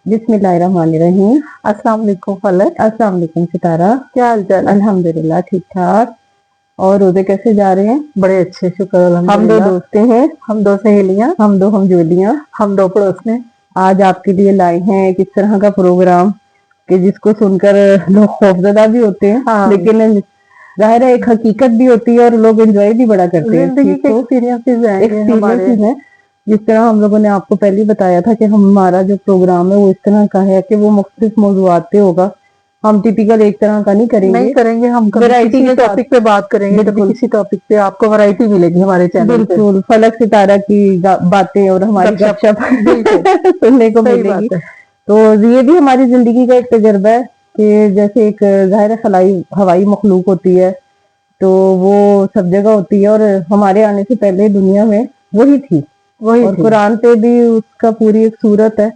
बिस्मिल्लाहिर्रहमानिर्रहीम। अस्सलाम वालेकुम फलक। अस्सलाम वालेकुम सितारा, क्या हाल चाल है? अल्हम्दुलिल्लाह ठीक ठाक। और रोजे कैसे जा रहे हैं? बड़े अच्छे, शुक्र हम दो अल्हम्दुलिल्लाह। दोस्तें हैं, हम दो सहेलियां, हम दो हमजोलियां। हम दो पड़ोसने। आज आपके लिए लाए हैं एक इस तरह का प्रोग्राम कि जिसको सुनकर लोग खौफजदा भी होते हैं, हाँ, लेकिन जाहिर है एक हकीकत भी होती है और लोग एंजॉय भी बड़ा करते हैं इस जिंदगी चीज के को। एक्सपीरियंसेस आएंगे हमारे। एक्सपीरियंसेस है। जिस तरह हम लोगों ने आपको पहले ही बताया था कि हमारा जो प्रोग्राम है वो इस तरह का है कि वो मुख्तलिफ मौज़ूआत पे होगा। हम टिपिकल एक तरह का नहीं नहीं करेंगे, करेंगे, हम कभी वैरायटी किसी के साथ। टॉपिक पे बात करेंगे, कभी बिल्कुल किसी टॉपिक पे आपको वैरायटी मिलेगी हमारे चैनल पे। बिल्कुल, फलक सितारा की बातें और हमारी गपशप, गपशप बिल्कुल सुनने को सही मिलेगी। बात है। तो ये भी हमारी जिंदगी का एक तजर्बा है कि जैसे एक जाहिर है हवाई मखलूक होती है, तो वो सब जगह होती है और हमारे आने से पहले दुनिया में वही थी। वही और थी। कुरान पे भी उसका पूरी एक सूरत है।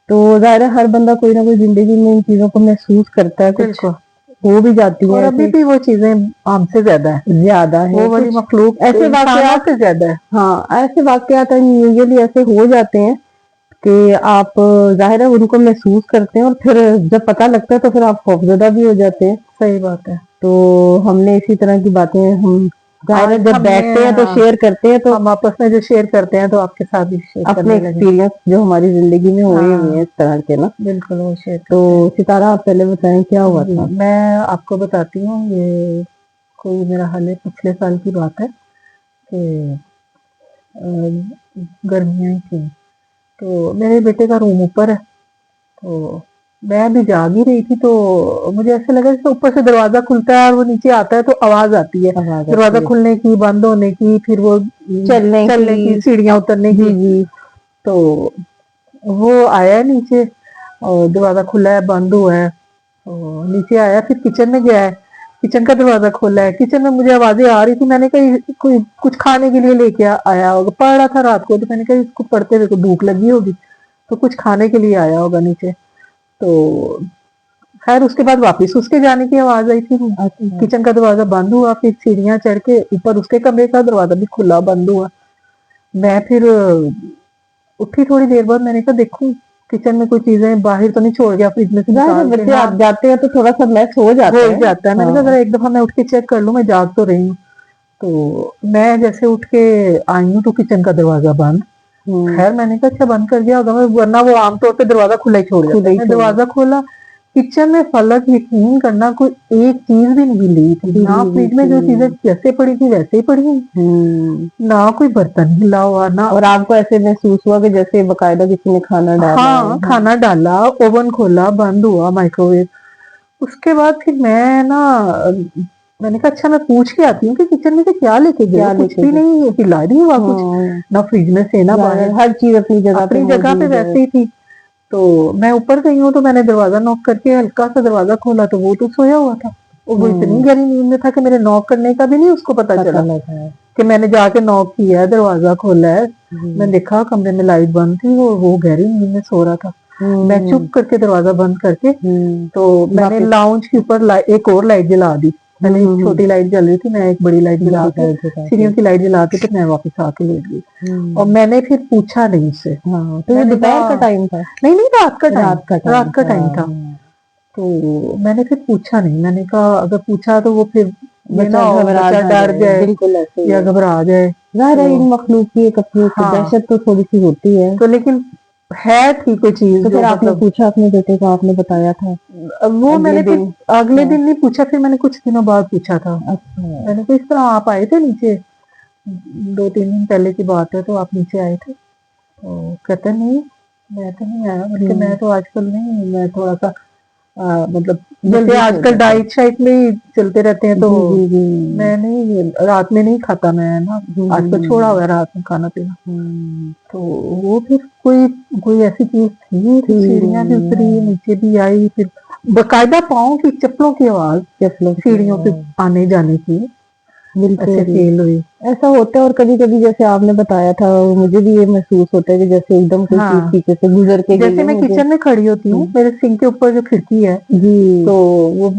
तो जाहिर है हर बंदा कोई ना कोई जिंदगी में इन चीजों को महसूस करता है, कुछ बिल्कुल। हो भी जाती और है अभी ऐसी भी वो चीजें हमसे ज्यादा है, ज्यादा है वो वाली कुछ मखलूक ऐसे इंसानों वाकयात। से ज्यादा है। हाँ, ऐसे वाकयात यूजुअली ऐसे हो जाते हैं कि आप जाहिर है उनको महसूस करते हैं और फिर जब पता लगता है तो फिर आप खौफजदा भी हो जाते हैं। सही बात है। तो हमने इसी तरह की बातें हम जाहिर है आज जब हमने, बैठते हैं तो हाँ, शेयर करते हैं, तो हम आपस में जो शेयर करते हैं तो आपके साथ भी शेयर अपने करने लगे। एक्सपीरियंस जो हमारी जिंदगी में हुए हुए हैं हाँ, इस तरह के ना। बिल्कुल वो शेयर तो करते हैं। सितारा आप पहले बताएं क्या हुआ जी, था? मैं आपको बताती हूँ। ये कोई मेरा हाल है, पिछले साल की बात है कि गर्मियाँ थी, तो मेरे बेटे का रूम ऊपर है। तो मैं अभी जाग ही रही थी, तो मुझे ऐसा लगा जैसे ऊपर से दरवाजा खुलता है और वो नीचे आता है तो आवाज आती है, आवाज आती दरवाजा है खुलने की, बंद होने की, फिर वो चलने की, सीढ़ियां उतरने जी की। जी। तो वो आया नीचे और दरवाजा खुला है, बंद हुआ है। तो नीचे आया, फिर किचन में गया है, किचन का दरवाजा खोला है। किचन में मुझे आवाजें आ रही थी, मैंने कहा कोई कुछ खाने के लिए लेके आया होगा। पढ़ रहा था रात को, तो मैंने कहा इसको पढ़ते हुए को भूख लगी होगी, तो कुछ खाने के लिए आया होगा नीचे। तो खैर उसके बाद वापस उसके जाने की आवाज आई थी। अच्छा। किचन का दरवाजा बंद हुआ, फिर सीढ़ियां चढ़ के ऊपर उसके कमरे का दरवाजा भी खुला बंद हुआ। मैं फिर उठी थोड़ी देर बाद, मैंने कहा देखूं किचन में कोई चीजें बाहर तो नहीं छोड़ गया, फ्रिज में से जाहिर है निकाल के। बच्चे हाँ, आप जाते हैं तो थोड़ा सा मैस हो जाता हो है। जाता है। मैंने कहा हाँ। जरा एक दफा मैं उठ के चेक कर लूं, मैं जाग तो रही हूँ। तो मैं जैसे उठ के आई हूँ तो किचन का दरवाजा बंद। खैर मैंने कहा अच्छा बंद कर दिया होगा, वरना वो आमतौर पे दरवाजा खुला ही छोड़ जाता खुदा है। ही मैं छोड़ो। दरवाजा खोला, किचन में फलक यकीन करना कोई एक चीज भी नहीं मिली थी। ना फ्रिज में जो चीजें जैसे पड़ी थी वैसे ही पड़ी हुई, ना कोई बर्तन हिला हुआ ना। और आपको ऐसे महसूस हुआ कि जैसे बकायदा किसी ने खाना डाला है? हाँ, खाना डाला, ओवन खोला, बंद हुआ माइक्रोवेव। उसके बाद फिर मैं ना, मैंने कहा अच्छा मैं पूछ के आती हूँ कि किचन में से क्या लेके गए हो। कुछ भी नहीं हिला नहीं हुआ कुछ, ना फ्रिज में से ना बाहर, हर चीज अपनी जगह पे अपनी जगह पे मौजूद है। वैसे ही थी। तो मैं ऊपर गई हूँ, तो मैंने दरवाजा नॉक करके हल्का सा दरवाजा खोला, तो वो तो सोया हुआ था। वो इतनी गहरी नींद में था कि मेरे नॉक करने का भी नहीं उसको पता चला लगा। कि मैंने जाके नॉक किया है, दरवाजा खोला है। मैं देखा कमरे में लाइट बंद थी, वो गहरी नींद में सो रहा था। मैं चुप करके दरवाजा बंद करके, तो मैंने लाउंज के ऊपर एक और लाइट जला दी। पहले एक छोटी लाइट जल रही थी, मैं एक बड़ी लाइट जला के, सीढ़ियों की लाइट जला के, फिर मैं वापस आके लेट गई। और मैंने फिर पूछा नहीं उससे। तो ये दोपहर का टाइम था? नहीं नहीं, रात का रात का टाइम था। तो मैंने फिर पूछा नहीं, मैंने कहा अगर पूछा तो वो फिर बच्चा डर जाए, बिल्कुल ऐसे या घबरा जाए। जाहिर है इन मखलूक की एक अपनी दहशत तो थोड़ी सी होती है। तो लेकिन है थी कोई चीज। तो फिर आपने पूछा अपने बेटे को, आपने बताया था? वो मैंने फिर अगले दिन नहीं पूछा, फिर मैंने कुछ दिनों बाद पूछा था। अच्छा। मैंने कहा इस तरह आप आए थे नीचे, 2-3 दिन पहले की बात है, तो आप नीचे आए थे? तो कहते नहीं, मैं तो नहीं आया, बल्कि मैं तो आजकल नहीं, मैं थोड़ा सा मतलब जैसे आजकल डाइट शाइट में ही चलते रहते हैं, तो मैं नहीं, रात में नहीं खाता मैं ना, आजकल छोड़ा हुआ है रात में खाना पीना। तो वो फिर कोई ऐसी चीज थी, सीढ़ियां भी उतरी, नीचे भी आई, फिर बकायदा पाँव की चप्पलों की आवाज सीढ़ियों पे आने जाने की ऐसे फील हुई। ऐसा होता है। और कभी कभी जैसे आपने बताया था, मुझे भी ये महसूस होता है कि जैसे एकदम कोई चीज पीछे से गुजर के गई है। जैसे मैं किचन में खड़ी होती हूँ, मेरे सिंक के ऊपर जो खिड़की है, तो वो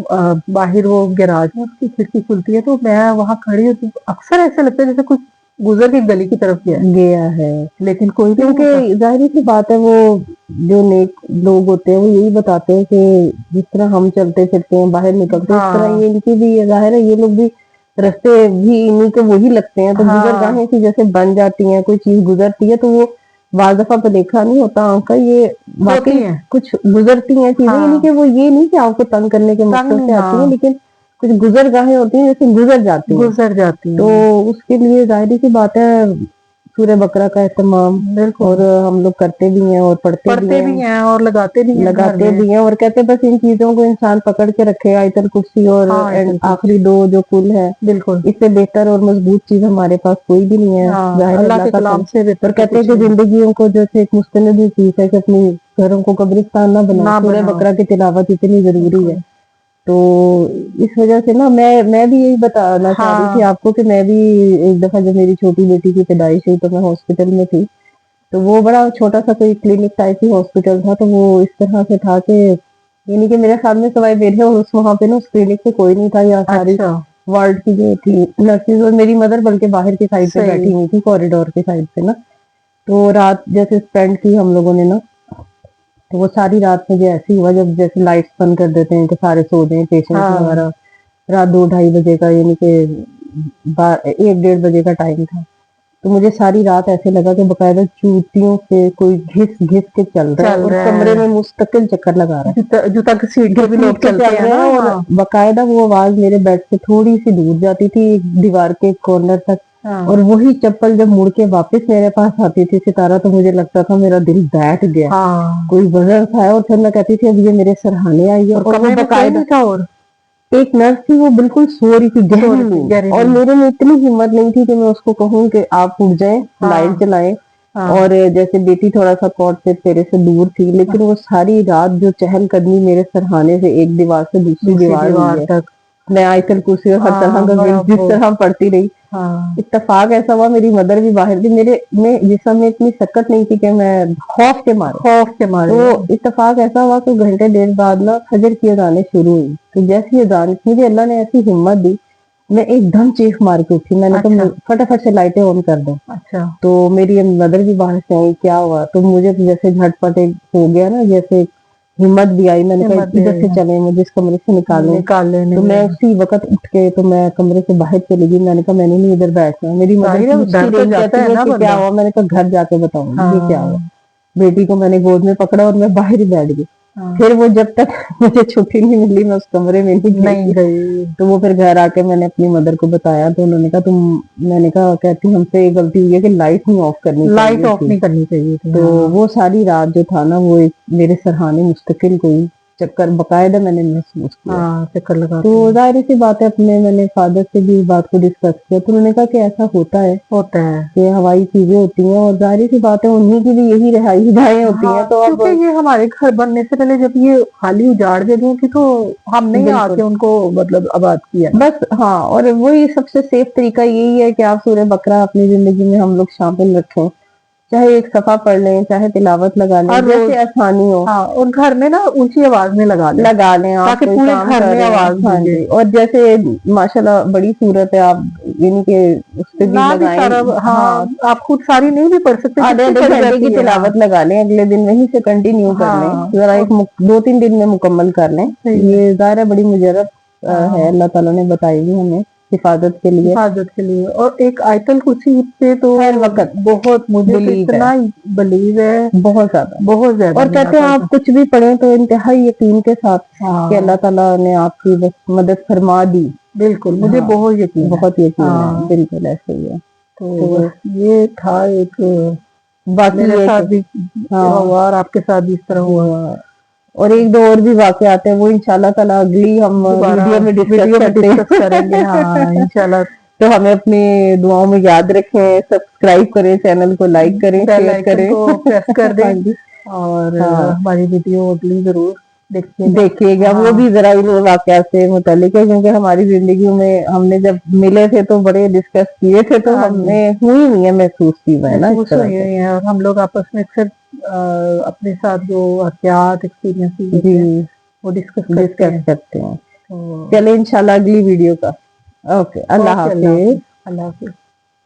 बाहर वो गैराज में उसकी खिड़की खुलती है, तो मैं वहां खड़ी होती हूँ, अक्सर ऐसा लगता है जैसे कुछ गुजर के गली की तरफ गया है। लेकिन कोई भी नहीं होता। क्योंकि जाहिर सी बात है, वो जो नेक लोग होते हैं वो यही बताते हैं कि जिस तरह हम चलते फिरते हैं, बाहर निकलते हैं, इस तरह ये इनकी भी है। जाहिर है ये लोग भी रास्ते भी इन्हीं के वही लगते हैं, तो गुजरगाहें की जैसे बन जाती हैं, कोई चीज गुजरती है तो वो बार दफा पे देखा नहीं होता आंका, ये वाकई कुछ गुजरती हैं चीजें, यानी कि वो ये नहीं कि आपको तंग करने के मकसद से आती है, लेकिन कुछ गुजरगाहें होती हैं जैसे गुजर जाती हैं। तो उसके लिए जाहिर सी बात है सूरह बकरा का एहतमाम और हम लोग करते भी हैं और पढ़ते भी हैं और लगाते भी हैं और कहते हैं बस इन चीजों को इंसान पकड़ के रखे, आयतल कुर्सी और आखिरी 2 जो कुल है, बिल्कुल इससे बेहतर और मजबूत चीज हमारे पास कोई भी नहीं है। अल्लाह के कलाम से और कहते हैं कि जिंदगियों को जैसे एक मुस्तनदी चीज है कि अपनी घरों को कब्रिस्तान ना बनाओ, सूरह बकरा की तिलावत इतनी जरूरी है। तो इस वजह से ना मैं भी यही बताना चाह रही थी आपको कि मैं भी एक दफा जब मेरी छोटी बेटी की पैदाइश हुई तो मैं हॉस्पिटल में थी, तो वो बड़ा छोटा सा कोई क्लिनिक टाइप की हॉस्पिटल था, तो वो इस तरह से था कि यानी कि मेरे सामने सवाए मेरे और उस वहां पे ना उस क्लिनिक पे कोई नहीं था, या सारी वार्ड की जो थी नर्सेज और मेरी मदर बल्कि बाहर की साइड पे बैठी हुई थी, कॉरिडोर की साइड पे ना। तो रात जैसे स्पेंड की हम लोगों ने ना, तो वो सारी रात मुझे ऐसे ही हुआ जब जैसे लाइट्स बंद कर देते हैं कि सारे सो जाएं पेशेंट वगैरह, रात 2-2:30 बजे का, यानी कि 1-1:30 बजे का टाइम था। तो मुझे सारी रात ऐसे लगा कि बकायदा चूतियों से कोई घिस घिस के चल रहा है और कमरे में मुस्तकिल चक्कर लगा रहा है, जूता की सीट पे भी लोग चलते हैं ना, और बकायदा वो आवाज मेरे बेड से थोड़ी सी दूर जाती थी दीवार के कॉर्नर तक, और वही चप्पल जब मुड़ के वापस मेरे पास आती थी सितारा, तो मुझे लगता था मेरा दिल बैठ गया, कोई वजन था। और फिर मैं कहती थी अब ये मेरे सरहाने आई है, और वो बकायदा था, और एक नर्स थी वो बिल्कुल सो रही थी गहरी, और मेरे में इतनी हिम्मत नहीं थी कि मैं उसको कहूँ कि आप उठ जाएं, लाइट जलाएं, और जैसे बेटी थोड़ा सा कॉट से तेरे से दूर थी, लेकिन वो सारी रात जो चहलकदमी मेरे सरहाने से एक दीवार से दूसरी दीवार तक, मैं आयतल कुर्सी और हर तरह का जिस तरह पढ़ती रही। इत्तेफाक ऐसा हुआ मेरी मदर भी बाहर थी, मेरे में जिस्म में इतनी सकत नहीं थी कि मैं खौफ के मारे तो इत्तेफाक ऐसा हुआ कि घंटे 1.5 बाद ना फजर की अजानें शुरू हुई। तो जैसी अजान, मुझे अल्लाह ने ऐसी हिम्मत दी, मैं एकदम चीख मार के उठी, मैंने कहा फटाफट से लाइटें ऑन कर दो। तो मेरी मदर भी बाहर से आई, क्या हुआ? तो मुझे जैसे झटपट हो गया ना, जैसे हिम्मत भी आई, मैंने कहा इधर से चले, मुझे इस कमरे से निकाल लें। तो मैं उसी वक्त उठ के तो मैं कमरे से बाहर चली गई, मैंने कहा मैंने नहीं इधर बैठना। मेरी मदर कहती है कि क्या हुआ? मैंने कहा घर जाके बताऊंगी क्या हुआ। बेटी को मैंने गोद में पकड़ा और मैं बाहर ही बैठ गई। फिर वो जब तक मुझे छुट्टी नहीं मिली मैं उस कमरे में नहीं गई। तो वो फिर घर आके मैंने अपनी मदर को बताया, तो उन्होंने कहा मैंने कहा कहती हमसे ये गलती हुई है कि लाइट नहीं ऑफ करनी चाहिए। तो वो सारी रात जो था ना, वो एक मेरे सरहाने मुस्तकिल कोई चक्कर बकायदा मैंने महसूस किया, चक्कर लगा। तो जाहिर सी बात है, मैंने फादर से भी इस बात को डिस्कस किया, तो उन्होंने कहा कि ऐसा होता है कि हवाई चीजें होती हैं, और जाहिर सी बात है उन्हीं की भी यही रिहाइशगाहें होती हैं। तो अब ये हमारे घर बनने से पहले जब ये खाली उजाड़ जगह थी, तो हमने आके उनको मतलब आबाद किया बस। हाँ, और वही सबसे सेफ तरीका यही है कि आप सूरह बकरा अपनी जिंदगी में हम लोग शामिल रखें, चाहे एक सफा पढ़ लें, चाहे तिलावत लगा लें, जैसे आसानी हो। और घर में ना ऊंची आवाज में लगा लें ताकि पूरे घर में आवाज। हाँ जी, और जैसे माशाल्लाह बड़ी सूरत है, आप यानी कि उस पे भी लगाएं। हाँ, आप खुद सारी नहीं भी पढ़ सकते, आधे घंटे की तिलावत लगा लें, अगले दिन वहीं से कंटिन्यू कर लें, जरा 2-3 दिन में मुकम्मल कर लें। ये ज़ाहिर बड़ी मुजरब है, अल्लाह ताला ने बताई हुई हमें हिफाजत के लिए। और एक आयतल कुर्सी पे तो हर वक्त बहुत मुझे इतना बिलीव है, बहुत ज्यादा। और कहते हैं आप कुछ भी पढ़ें तो इंतहाई यकीन के साथ कि अल्लाह ताला ने आपकी बस मदद फरमा दी। बिल्कुल, मुझे बहुत यकीन है, बिल्कुल ऐसे ही है। तो ये था एक, बाकी मेरे साथ भी हुआ और आपके साथ भी इस तरह हुआ, और 1-2 और भी वाक़े आते हैं, वो इंशाल्लाह ताला अगली हम वीडियो में डिस्कस करेंगे। हाँ इंशाल्लाह। तो हमें अपनी दुआओं में याद रखें, सब्सक्राइब करें, चैनल को लाइक करें, शेयर करें, प्रेस कर दें, और हमारी वीडियो अगली जरूर देखिएगा। वो भी जरा इन वाक़यात से मुताल्लिक है, क्योंकि हमारी जिंदगी में हमने जब मिले थे तो बड़े डिस्कस किए थे, तो हमने हुई नहीं है महसूस की है ना इस तरह से। और हम लोग आपस में अक्सर अपने साथ जो वाक़यात एक्सपीरियंस वो डिस्कस करते हैं। चले इंशाल्लाह अगली वीडियो का। ओके, अल्लाह हाफिज।